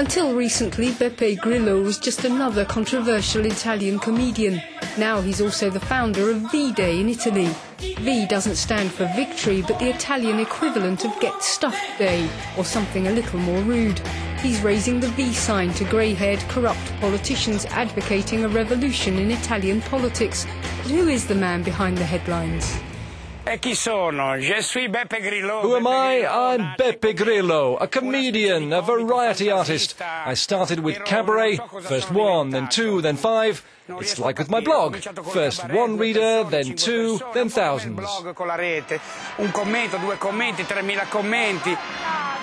Until recently, Beppe Grillo was just another controversial Italian comedian. Now he's also the founder of V-Day in Italy. V doesn't stand for victory, but the Italian equivalent of Get Stuffed Day, or something a little more rude. He's raising the V sign to grey-haired, corrupt politicians advocating a revolution in Italian politics. But who is the man behind the headlines? Who am I? I'm Beppe Grillo, a comedian, a variety artist. I started with cabaret, first one, then two, then five. It's like with my blog. First one reader, then two, then thousands.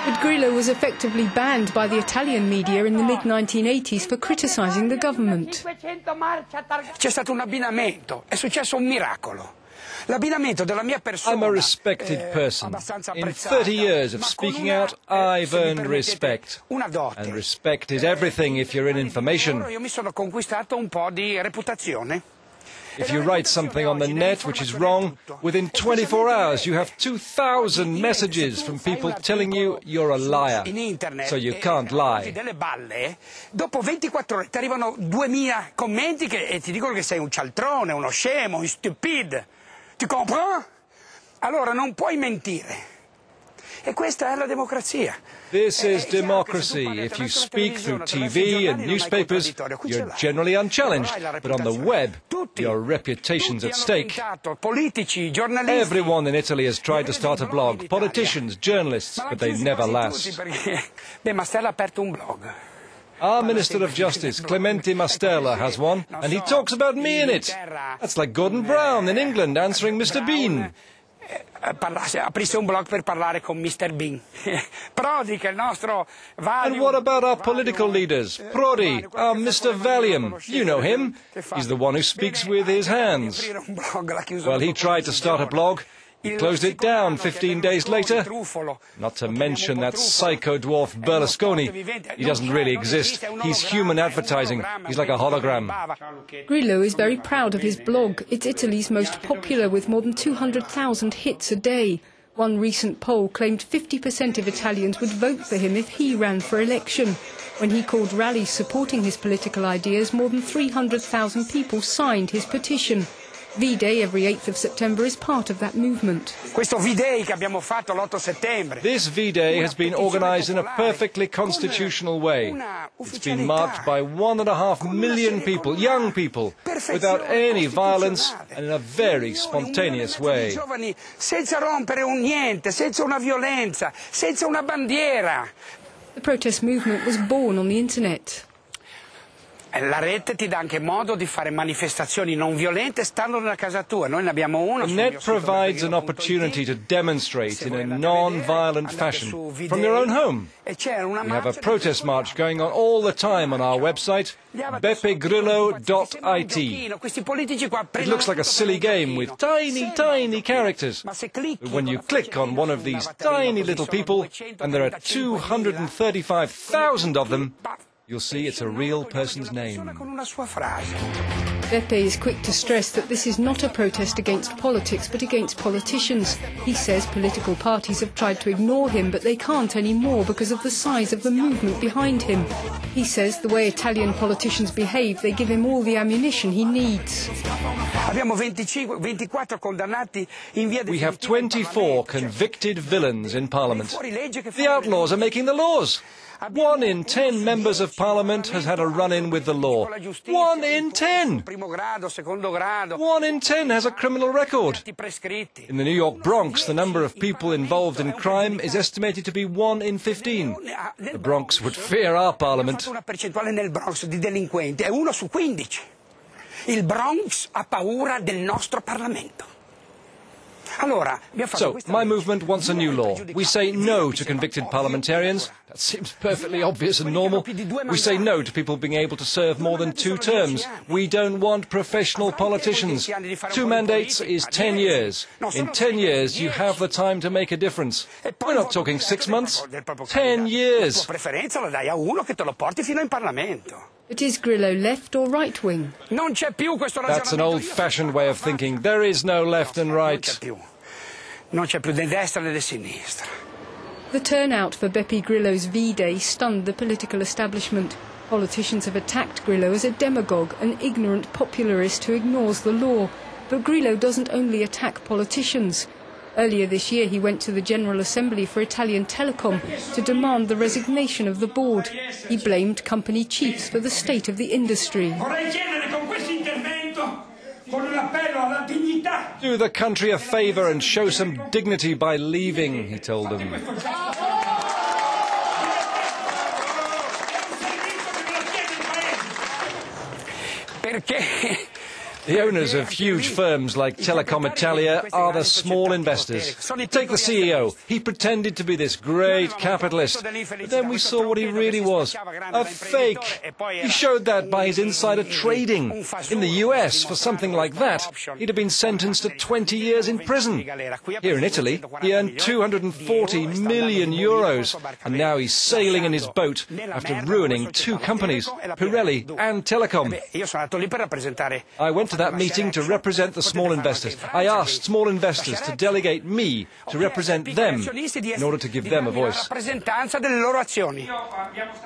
But Grillo was effectively banned by the Italian media in the mid-1980s for criticising the government. C'è stato un abbinamento, è successo un miracolo. I'm a respected person. In 30 years of speaking out, I've earned respect. And respect is everything if you're in information. If you write something on the net which is wrong, within 24 hours you have 2,000 messages from people telling you you're a liar. So you can't lie. Dopo 24 ore ti arrivano 2000 commenti e ti dicono che sei un cialtrone, uno scemo, un stupid. Tu comprends? Allora non puoi mentire. E questa è la democrazia. This is democracy. If you speak through TV and newspapers, you're generally unchallenged. But on the web, your reputation's at stake. Everyone in Italy has tried to start a blog. Politicians, journalists, but they never last. Our Minister of Justice, Clemente Mastella, has one, and he talks about me in it. That's like Gordon Brown in England answering Mr. Bean. Aprisse un blog per parlare con Mr. Bean. Prodi, che è il nostro Valium. And what about our political leaders? Prodi, our Mr. Valium. You know him. He's the one who speaks with his hands. Well, he tried to start a blog. He closed it down 15 days later. Not to mention that psycho dwarf Berlusconi. He doesn't really exist. He's human advertising. He's like a hologram. Grillo is very proud of his blog. It's Italy's most popular, with more than 200,000 hits a day. One recent poll claimed 50% of Italians would vote for him if he ran for election. When he called rallies supporting his political ideas, more than 300,000 people signed his petition. V-Day every 8th of September is part of that movement. Questo V-Day che abbiamo fatto l'8 settembre. This V-Day has been organised in a perfectly constitutional way. It's been marked by 1.5 million people, young people, without any violence and in a very spontaneous way. Senza rompere un niente, senza una violenza, senza una bandiera. The protest movement was born on the internet. La rete ti dà anche modo di fare manifestazioni non violente stando nella casa tua. Noi ne abbiamo una. The net provides an opportunity to demonstrate in a non-violent fashion from your own home. We have a protest march going on all the time on our website, beppegrillo.it. It looks like a silly game with tiny, tiny characters. But when you click on one of these tiny little people, and there are 235,000 of them, you'll see it's a real person's name. Beppe is quick to stress that this is not a protest against politics, but against politicians. He says political parties have tried to ignore him, but they can't anymore because of the size of the movement behind him. He says the way Italian politicians behave, they give him all the ammunition he needs. We have 24 convicted villains in Parliament. The outlaws are making the laws. 1 in 10 members of Parliament has had a run-in with the law. 1 in 10! 1 in 10 has a criminal record. In the New York Bronx, the number of people involved in crime is estimated to be 1 in 15. The Bronx would fear our Parliament. Il Bronx ha paura del nostro Parlamento. So, my movement wants a new law. We say no to convicted parliamentarians. That seems perfectly obvious and normal. We say no to people being able to serve more than 2 terms. We don't want professional politicians. 2 mandates is 10 years. In 10 years, you have the time to make a difference. We're not talking 6 months. 10 years. But is Grillo left or right-wing? That's an old-fashioned way of thinking. There is no left and right. Non c'è più né destra né sinistra. The turnout for Beppe Grillo's V-Day stunned the political establishment. Politicians have attacked Grillo as a demagogue, an ignorant popularist who ignores the law. But Grillo doesn't only attack politicians. Earlier this year he went to the General Assembly for Italian Telecom to demand the resignation of the board. He blamed company chiefs for the state of the industry. Do the country a favour and show some dignity by leaving, he told them. The owners of huge firms like Telecom Italia are the small investors. Take the CEO. He pretended to be this great capitalist, but then we saw what he really was, a fake. He showed that by his insider trading. In the US, for something like that, he'd have been sentenced to 20 years in prison. Here in Italy, he earned 240 million euros, and now he's sailing in his boat after ruining two companies, Pirelli and Telecom. I went to that meeting to represent the small investors. I asked small investors to delegate me to represent them in order to give them a voice.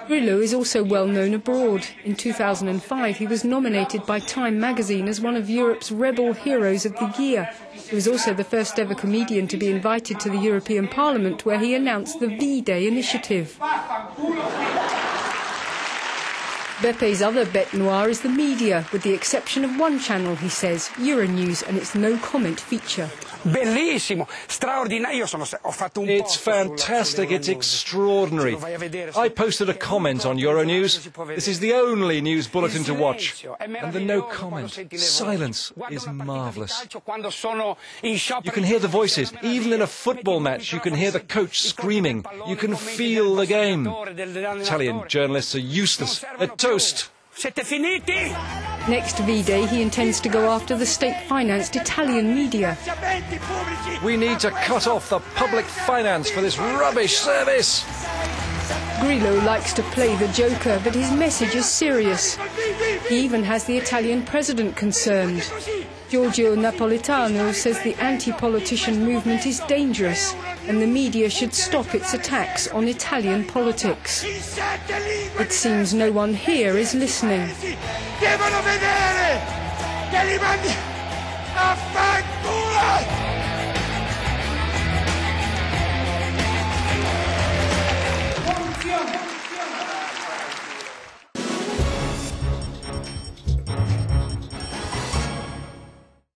Grillo is also well known abroad. In 2005 he was nominated by Time magazine as one of Europe's rebel heroes of the year. He was also the first ever comedian to be invited to the European Parliament, where he announced the V-Day initiative. Beppe's other bête noire is the media, with the exception of one channel, he says, EuroNews, and its no-comment feature. It's fantastic, it's extraordinary. I posted a comment on EuroNews. This is the only news bulletin to watch. And the no comment, silence, is marvellous. You can hear the voices. Even in a football match, you can hear the coach screaming. You can feel the game. Italian journalists are useless. A toast. Next V-Day he intends to go after the state-financed Italian media. We need to cut off the public finance for this rubbish service. Grillo likes to play the joker, but his message is serious. He even has the Italian president concerned. Giorgio Napolitano says the anti-politician movement is dangerous and the media should stop its attacks on Italian politics. It seems no one here is listening. Devono vedere che li mandi a fanculo!